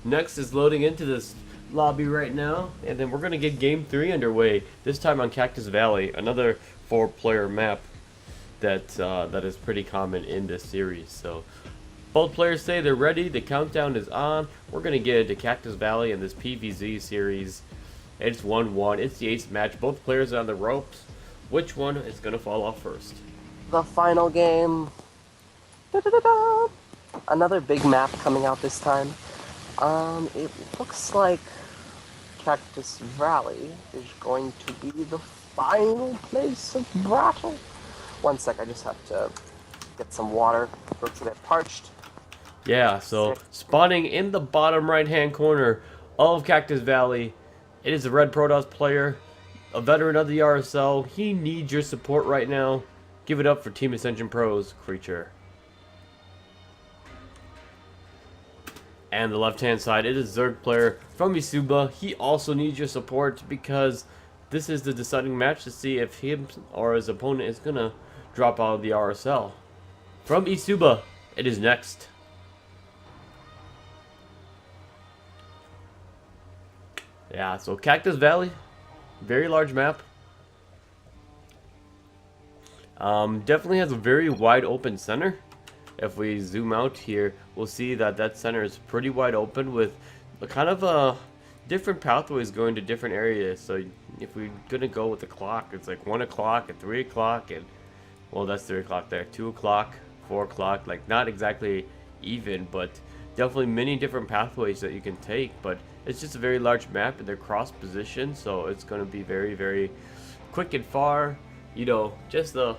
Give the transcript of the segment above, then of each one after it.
Next is loading into this lobby right now, and then we're gonna get game 3 underway. This time on Cactus Valley, another 4-player map that is pretty common in this series. So both players say they're ready. The countdown is on. We're gonna get into Cactus Valley in this PVZ series. It's 1-1. It's the 8th match. Both players are on the ropes. Which one is gonna fall off first? The final game. Da-da-da-da. Another big map coming out this time. It looks like Cactus Valley is going to be the final place of battle. One sec, I just have to get some water. Throats a bit parched. Yeah, so spawning in the bottom right-hand corner of Cactus Valley, it is a Red Protoss player, a veteran of the RSL. He needs your support right now. Give it up for Team Ascension Pro's Creature. And the left-hand side, it is Zerg player from Isuba. He also needs your support because this is the deciding match to see if him or his opponent is going to drop out of the RSL. From Isuba, it is next. Yeah, so Cactus Valley, very large map. Definitely has a very wide open center. If we zoom out here, we'll see that that center is pretty wide open with a kind of different pathways going to different areas. So if we're gonna go with the clock, it's like 1 o'clock and 3 o'clock, and well, that's 3 o'clock there, 2 o'clock, 4 o'clock, like not exactly even, but definitely many different pathways that you can take. But it's just a very large map and they're cross positioned, so it's going to be very, very quick and far. You know, just the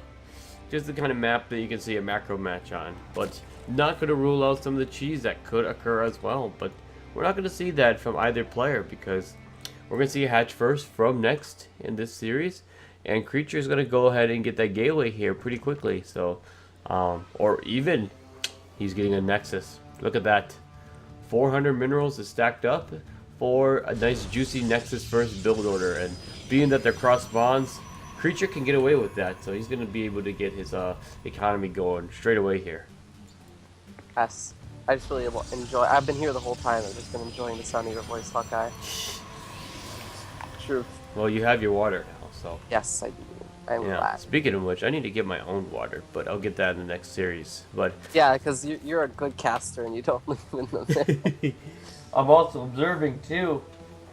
kind of map that you can see a macro match on. But not going to rule out some of the cheese that could occur as well. But we're not going to see that from either player because we're going to see a hatch first from next in this series. And Creature is going to go ahead and get that gateway here pretty quickly. So, or even he's getting a Nexus. Look at that. 400 minerals is stacked up for a nice juicy Nexus first build order. And being that they're cross spawns, Creature can get away with that. So he's going to be able to get his economy going straight away here. Yes, I just really enjoy. I've been here the whole time. I've just been enjoying the sound of your voice, Hawkeye. Truth. Well, you have your water now, so. Yes, I do. I'm glad. Speaking of which, I need to get my own water, but I'll get that in the next series. But yeah, because you're a good caster and you don't live in the middle. I'm also observing too.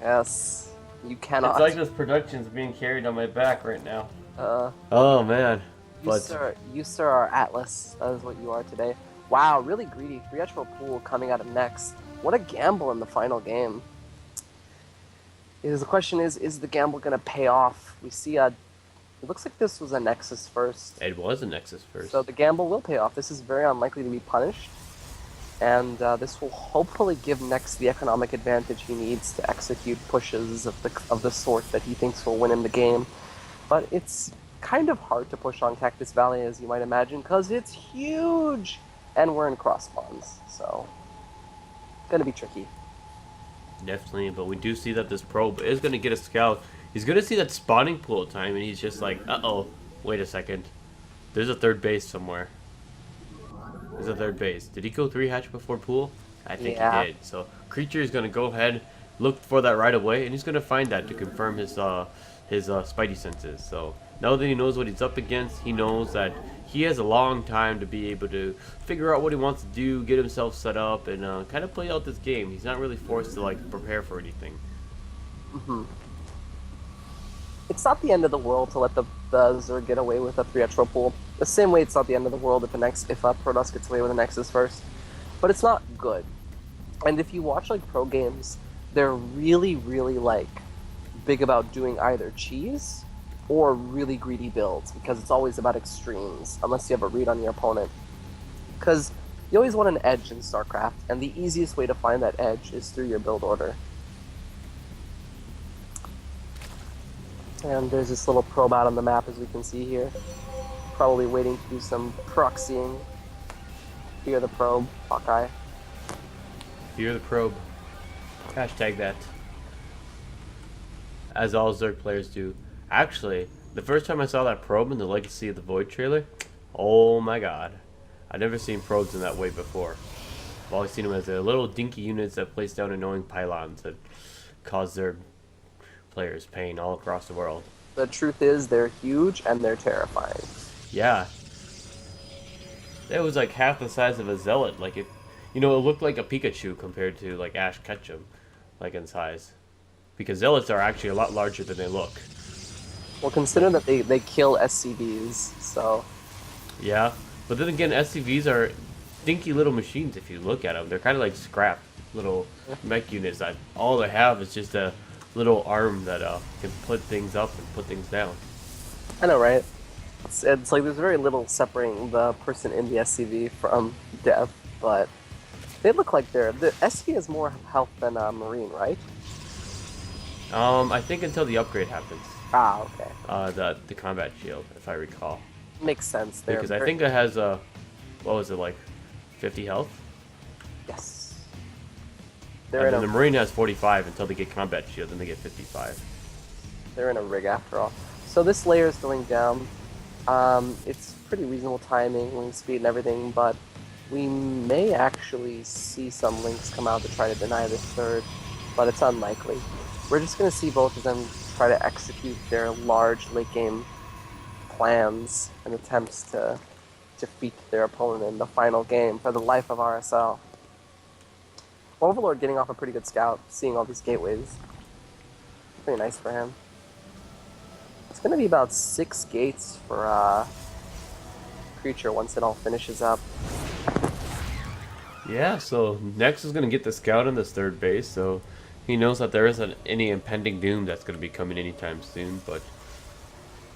Yes, you cannot. It's like this production's being carried on my back right now. Oh man. You sir are Atlas. That is what you are today. Wow, really greedy. 3-Etro pool coming out of next. What a gamble in the final game. The question is the gamble going to pay off? We see it looks like this was a Nexus first. It was a Nexus first. So the gamble will pay off. This is very unlikely to be punished. And this will hopefully give Nex the economic advantage he needs to execute pushes of the sort that he thinks will win him the game. But it's kind of hard to push on Cactus Valley, as you might imagine, because it's huge! And we're in cross spawns, so gonna be tricky. Definitely, but we do see that this probe is gonna get a scout. He's gonna see that spawning pool time, and he's just like, uh-oh, wait a second. There's a third base somewhere. There's a third base. Did he go 3 hatch before pool? I think he did. So Creature is gonna go ahead, look for that right away, and he's gonna find that to confirm his spidey senses. So now that he knows what he's up against, he knows that he has a long time to be able to figure out what he wants to do, get himself set up, and kind of play out this game. He's not really forced to like prepare for anything. It's not the end of the world to let the Zerg get away with a 3-Etro pool. The same way it's not the end of the world if Protoss gets away with a Nexus first. But it's not good. And if you watch like pro games, they're really, really like big about doing either cheese or really greedy builds, because it's always about extremes, unless you have a read on your opponent. Because you always want an edge in StarCraft, and the easiest way to find that edge is through your build order. And there's this little probe out on the map, as we can see here. Probably waiting to do some proxying. Fear the probe, Hawkeye. Fear the probe. Hashtag that. As all Zerg players do. Actually, the first time I saw that probe in the Legacy of the Void trailer, oh my god. I've never seen probes in that way before. I've always seen them as the little dinky units that place down annoying pylons that cause their players pain all across the world. The truth is, they're huge and they're terrifying. Yeah, it was like half the size of a zealot. Like it, you know, it looked like a Pikachu compared to like Ash Ketchum, like in size. Because zealots are actually a lot larger than they look. Well, consider that they kill SCVs, so... Yeah, but then again, SCVs are dinky little machines if you look at them. They're kind of like scrap little mech units that all they have is just a little arm that can put things up and put things down. I know, right? It's like there's very little separating the person in the SCV from death, but they look like they're... The SCV has more health than Marine, right? I think until the upgrade happens. Ah, okay. The combat shield, if I recall. Makes sense there. Because I think it has a, what was it, like 50 health? Yes. And then the Marine has 45 until they get combat shield, then they get 55. They're in a rig after all. So this layer is going down. It's pretty reasonable timing, wing speed and everything, but we may actually see some links come out to try to deny this third, but it's unlikely. We're just going to see both of them try to execute their large late game plans and attempts to defeat their opponent in the final game for the life of RSL. Overlord getting off a pretty good scout, seeing all these gateways. Pretty nice for him. It's going to be about 6 gates for Creature once it all finishes up. Yeah, so Nex is going to get the scout on this third base, so he knows that there isn't any impending doom that's going to be coming anytime soon, but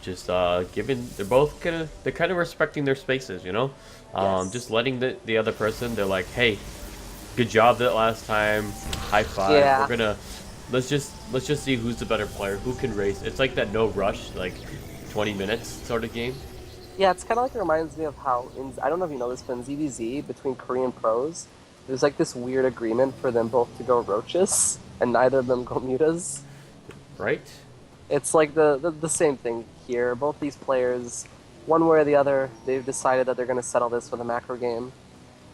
just they're both they're kind of respecting their spaces, you know? Yes. Just letting the other person, they're like, hey, good job that last time, high five, Yeah. we're gonna, let's just see who's the better player, who can race. It's like that no rush, like 20 minutes sort of game. Yeah, it's kind of like it reminds me of how, I don't know if you know this, but in ZVZ, between Korean pros, there's like this weird agreement for them both to go Roaches, and neither of them go Mutas. Right? It's like the same thing here. Both these players, one way or the other, they've decided that they're going to settle this with a macro game.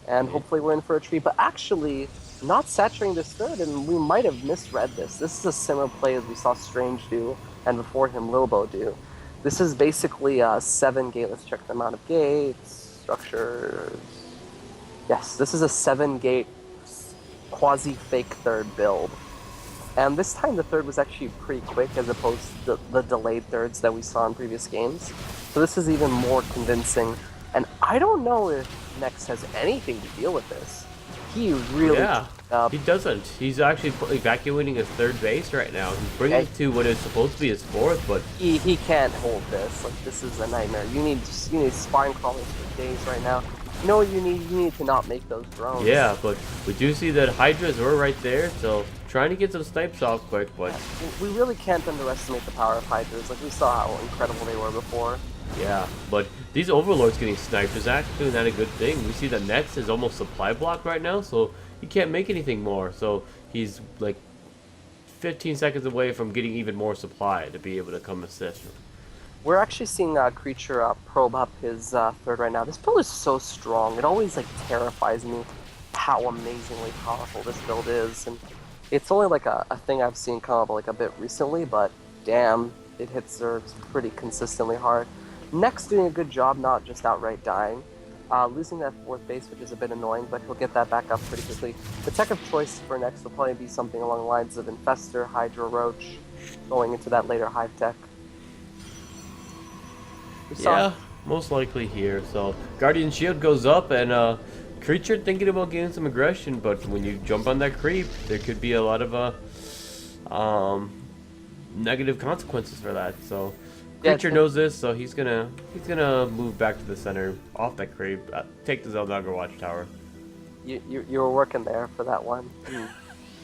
And hopefully we're in for a treat. But actually, not saturating this third, and we might have misread this. This is a similar play as we saw Strange do, and before him Lilbo do. This is basically 7 gate. Let's check the amount of gates, structures. Yes, this is a 7 gate quasi-fake third build. And this time the third was actually pretty quick as opposed to the delayed thirds that we saw in previous games. So this is even more convincing. And I don't know if Nex has anything to deal with this. He really... Yeah, he doesn't. He's actually evacuating his third base right now. He's bringing it to what is supposed to be his fourth, but... He can't hold this. Like, this is a nightmare. You need spine crawlers for days right now. You know what you need? You need to not make those drones. Yeah, but we do see that Hydras were right there, so trying to get some snipes off quick, but... We really can't underestimate the power of Hydras. Like, we saw how incredible they were before. Yeah, but these Overlords getting sniped is actually not a good thing. We see that Nex is almost supply blocked right now, so he can't make anything more. So he's like 15 seconds away from getting even more supply to be able to come assist. We're actually seeing Creature probe up his third right now. This build is so strong. It always like terrifies me how amazingly powerful this build is. And it's only like a thing I've seen come up like a bit recently, but damn, it hits Zergs pretty consistently hard. Next doing a good job, not just outright dying. Losing that fourth base, which is a bit annoying, but he'll get that back up pretty quickly. The tech of choice for Next will probably be something along the lines of Infestor, Hydra, Roach, going into that later Hive tech. Yeah, most likely here. So Guardian Shield goes up, and Creature thinking about getting some aggression, but when you jump on that creep, there could be a lot of negative consequences for that. So Creature knows this, so he's gonna move back to the center, off that creep, take the Zeldogger Watchtower. You were working there for that one.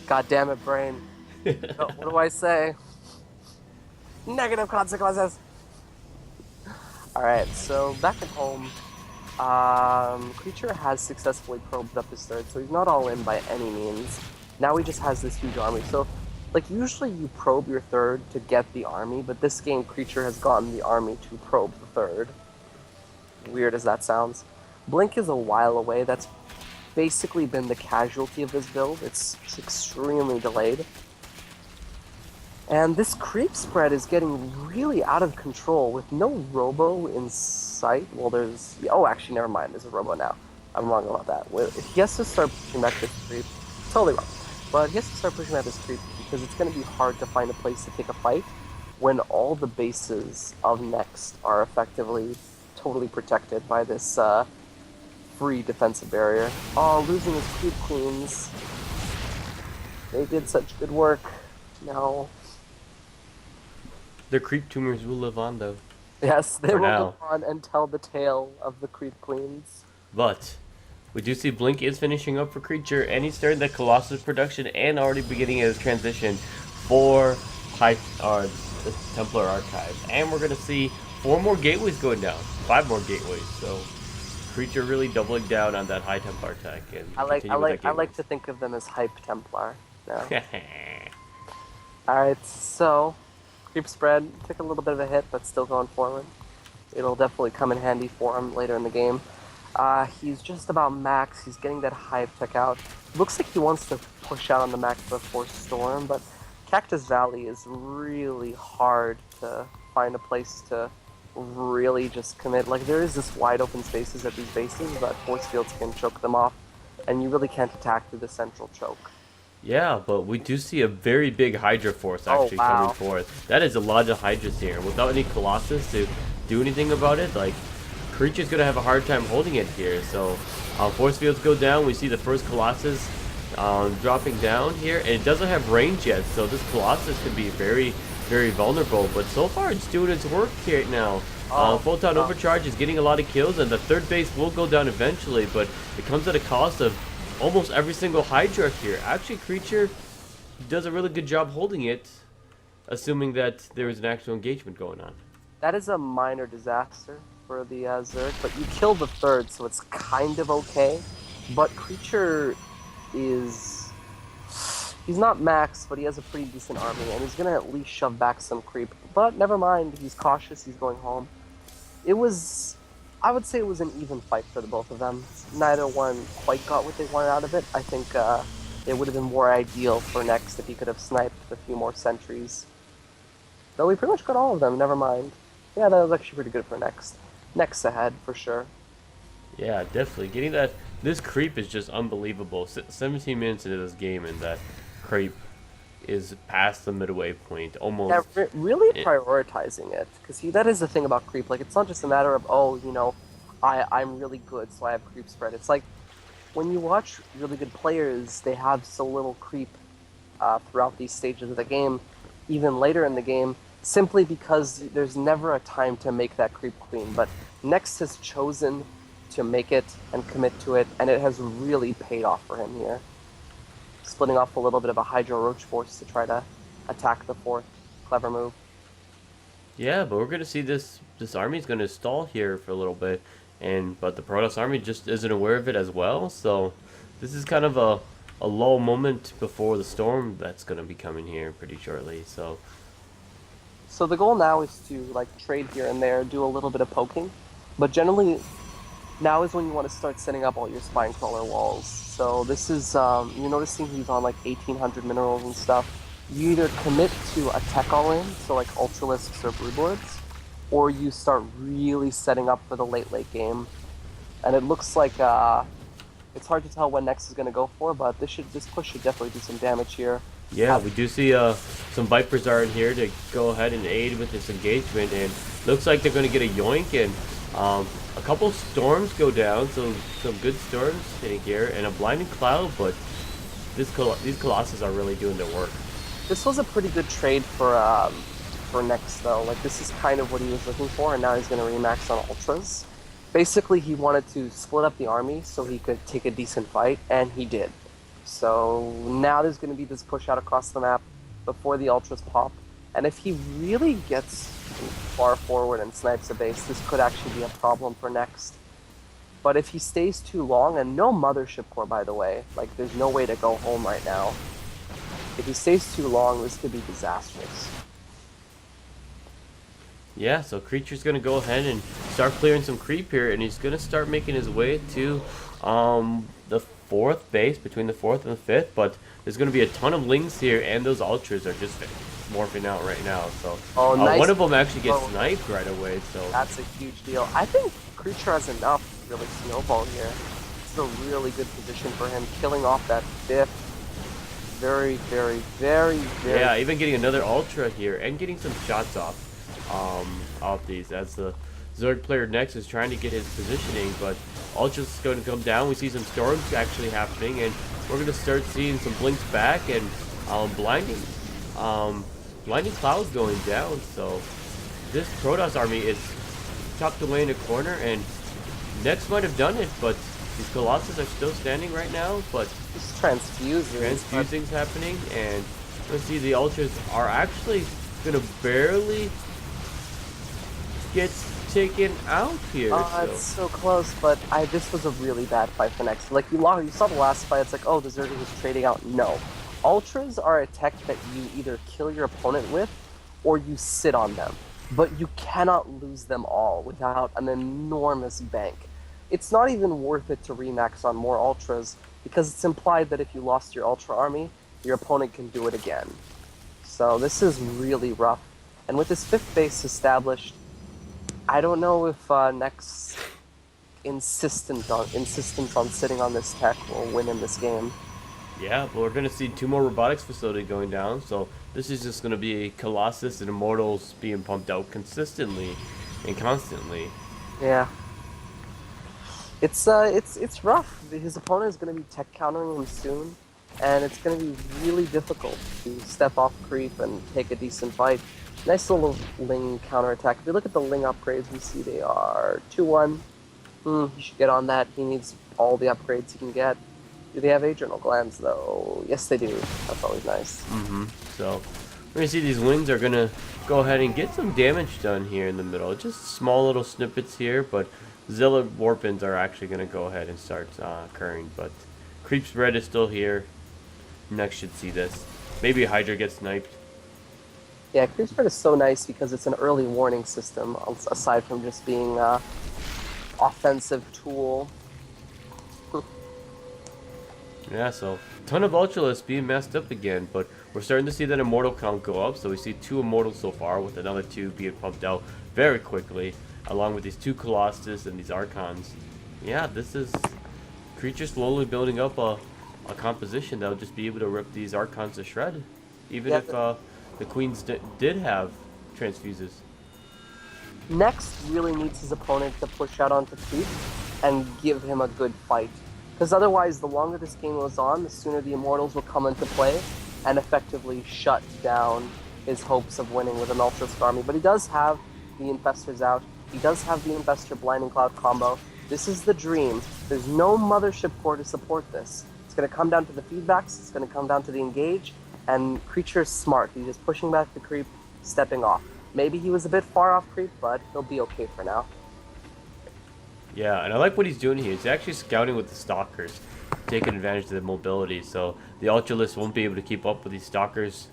God damn it, brain. What do I say? Negative consequences. Alright, so back at home, Creature has successfully probed up his third, so he's not all in by any means. Now he just has this huge army. So, like, usually you probe your third to get the army, but this game Creature has gotten the army to probe the third. Weird as that sounds. Blink is a while away. That's basically been the casualty of this build. It's just extremely delayed. And this creep spread is getting really out of control with no robo in sight. Well, there's... Oh, actually, never mind. There's a robo now. I'm wrong about that. He has to start pushing back this creep. Totally wrong. But he has to start pushing back this creep because it's going to be hard to find a place to take a fight when all the bases of Next are effectively totally protected by this free defensive barrier. Oh, losing his creep queens. They did such good work. No. The creep tumors will live on, though. Yes, they For will now. go on and tell the tale of the creep queens. But we do see Blink is finishing up for Creature, and he's starting the Colossus production and already beginning his transition for the Templar Archives. And we're going to see 4 more gateways going down, 5 more gateways. So Creature really doubling down on that high Templar tech. And I like to think of them as hype Templar. No. Alright, so creep spread took a little bit of a hit, but still going forward. It'll definitely come in handy for him later in the game. He's just about max. He's getting that hive tech out. Looks like he wants to push out on the max before Storm, but Cactus Valley is really hard to find a place to really just commit. Like, there is this wide open spaces at these bases, but force fields can choke them off, and you really can't attack through the central choke. Yeah, but we do see a very big Hydra force actually coming forth. That is a lot of Hydras here. Without any Colossus to do anything about it, like, Creature's going to have a hard time holding it here. So, force fields go down. We see the first Colossus dropping down here. And it doesn't have range yet, so this Colossus could be very, very vulnerable. But so far, it's doing its work here now. Photon Overcharge is getting a lot of kills, and the third base will go down eventually. But it comes at a cost of almost every single Hydra here. Actually, Creature does a really good job holding it, assuming that there is an actual engagement going on. That is a minor disaster for the Zerg, but you kill the third, so it's kind of okay. But Creature is... He's not max, but he has a pretty decent army, and he's going to at least shove back some creep. But never mind, he's cautious, he's going home. It was... I would say it was an even fight for the both of them. Neither one quite got what they wanted out of it. I think it would have been more ideal for Next if he could have sniped a few more sentries. Though we pretty much got all of them, never mind. Yeah, that was actually pretty good for Next. Next ahead, for sure. Yeah, definitely. Getting that... This creep is just unbelievable. 17 minutes into this game, and that creep is past the midway point, almost. Yeah, really prioritizing it, because that is the thing about creep. Like, it's not just a matter of, oh, you know, I'm really good, so I have creep spread. It's like, when you watch really good players, they have so little creep throughout these stages of the game, even later in the game, simply because there's never a time to make that creep queen. But Next has chosen to make it and commit to it, and it has really paid off for him here. Splitting off a little bit of a Hydro Roach force to try to attack the fourth. Clever move. Yeah, but we're gonna see this army's gonna stall here for a little bit, but the Protoss army just isn't aware of it as well. So this is kind of a lull moment before the storm that's gonna be coming here pretty shortly. So the goal now is to like trade here and there, do a little bit of poking, but generally now is when you want to start setting up all your spine crawler walls. So this is, you're noticing he's on like 1800 minerals and stuff. You either commit to a tech all-in, so like Ultralisks or Broodlords, or you start really setting up for the late game. And it looks like, it's hard to tell what Next is going to go for, but this push should definitely do some damage here. yeah, we do see some Vipers are in here to go ahead and aid with this engagement, and looks like they're going to get a yoink, and a couple storms go down, so some good storms in here, and a blinding cloud, but these Colossus are really doing their work. This was a pretty good trade for Next, though. Like, this is kind of what he was looking for, and now he's going to remax on Ultras. Basically, he wanted to split up the army so he could take a decent fight, and he did. So now there's going to be this push out across the map before the Ultras pop, and if he really gets far forward and snipes a base, this could actually be a problem for Next. But if he stays too long, and no Mothership Core, by the way, like, there's no way to go home right now. If he stays too long, this could be disastrous. Yeah, so Creature's going to go ahead and start clearing some creep here, and he's going to start making his way to the 4th base, between the 4th and the 5th, but there's going to be a ton of Lings here, and those Ultras are just morphing out right now. So nice. one of them actually gets sniped right away. So that's a huge deal. I think Creature has enough to really snowball here. It's a really good position for him, killing off that 5th. Very, very, very, very. Yeah, even getting another Ultra here and getting some shots off these as the Zerg player next is trying to get his positioning, but Ultra's going to come down. We see some storms actually happening, and we're going to start seeing some blinks back and blinding clouds going down. So this Protoss army is tucked away in a corner, and Next might have done it, but these Colossus are still standing right now. But just transfusing's happening, and let's see, the Ultras are actually going to barely get taken out here. It's so close, but this was a really bad fight for Next. Like, you saw the last fight, it's like, oh, the Zerg was trading out. No. Ultras are a tech that you either kill your opponent with, or you sit on them. But you cannot lose them all without an enormous bank. It's not even worth it to remax on more Ultras, because it's implied that if you lost your Ultra army, your opponent can do it again. So this is really rough. And with this 5th base established, I don't know if Next insistence on sitting on this tech will win in this game. Yeah, but we're going to see 2 more robotics facility going down, so this is just going to be Colossus and Immortals being pumped out consistently and constantly. Yeah. It's rough. His opponent is going to be tech countering him soon, and it's going to be really difficult to step off creep and take a decent fight. Nice little Ling counterattack. If you look at the Ling upgrades, we see they are 2-1. He should get on that. He needs all the upgrades he can get. Do they have adrenal glands, though? Yes, they do. That's always nice. So, we're going to see these Lings are going to go ahead and get some damage done here in the middle. Just small little snippets here, but Zilla Warpins are actually going to go ahead and start occurring. But Creep Spread is still here. Next should see this. Maybe Hydra gets sniped. Yeah, Creep Spread is so nice because it's an early warning system, aside from just being an offensive tool. Yeah, so a ton of Ultralists being messed up again, but we're starting to see that Immortal count go up. So we see 2 Immortals so far, with another 2 being pumped out very quickly, along with these 2 Colossus and these Archons. Yeah, this is Creature slowly building up a composition that will just be able to rip these Archons to shred, even if the Queens did have transfuses. Next really needs his opponent to push out onto creep and give him a good fight. Because otherwise, the longer this game goes on, the sooner the Immortals will come into play and effectively shut down his hopes of winning with an Ultrask army. But he does have the Infestors out. He does have the Infestor Blinding Cloud combo. This is the dream. There's no Mothership core to support this. It's going to come down to the feedbacks. It's going to come down to the engage. And Creature's smart. He's just pushing back the creep, stepping off. Maybe he was a bit far off creep, but he'll be okay for now. Yeah, and I like what he's doing here. He's actually scouting with the Stalkers, taking advantage of the mobility. So the Ultralists won't be able to keep up with these Stalkers.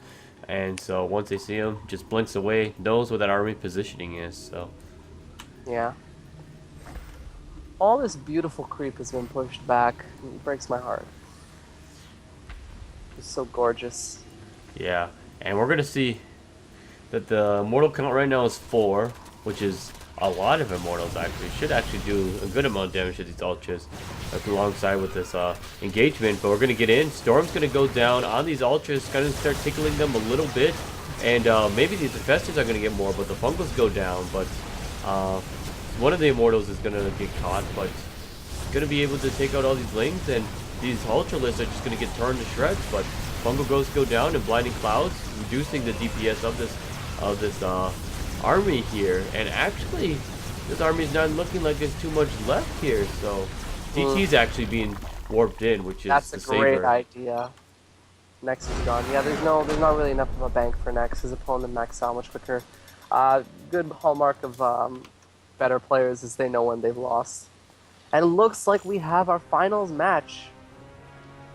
And so once they see him, just blinks away, knows where that army positioning is. So yeah. All this beautiful creep has been pushed back. It breaks my heart. It's so gorgeous. Yeah, and we're going to see that the Immortal count right now is 4, which is a lot of Immortals actually. Should actually do a good amount of damage to these Ultras alongside with this engagement. But we're going to get in. Storm's going to go down on these Ultras, kind of start tickling them a little bit. And maybe these Infestors are going to get more, but the Fungals go down. But one of the Immortals is going to get caught, but going to be able to take out all these Lings, and these Ultralists are just going to get turned to shreds. But Fungal Ghosts go down and Blinding Clouds, reducing the DPS of this army here. And actually, this army is not looking like there's too much left here. So DT's actually being warped in, which is that's a great idea. Next is gone. Yeah, there's not really enough of a bank for Next. His opponent maxed out much quicker. Good hallmark of better players is they know when they've lost. And it looks like we have our finals match.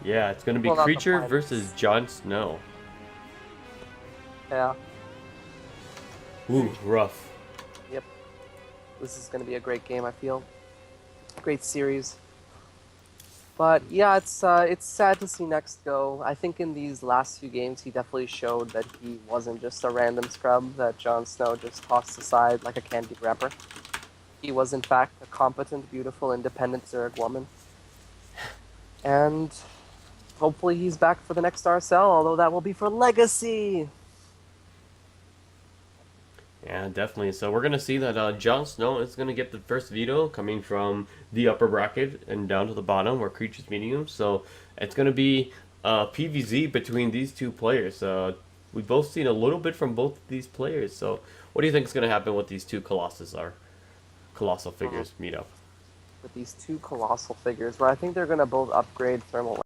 Yeah, it's going to be Creature versus JonSnow. Yeah. Ooh, rough. Yep. This is going to be a great game, I feel. Great series. But yeah, it's sad to see Next go. I think in these last few games, he definitely showed that he wasn't just a random scrub that Jon Snow just tossed aside like a candy wrapper. He was in fact a competent, beautiful, independent Zerg woman, and hopefully he's back for the next RSL. Although that will be for Legacy. Yeah, definitely. So we're gonna see that Jon Snow is gonna get the first veto coming from the upper bracket and down to the bottom where creatures meeting him. So it's gonna be PVZ between these two players. We've both seen a little bit from both of these players. So what do you think is gonna happen with these two colossal Mhm. figures meet up? With these two colossal figures, where I think they're going to both upgrade thermal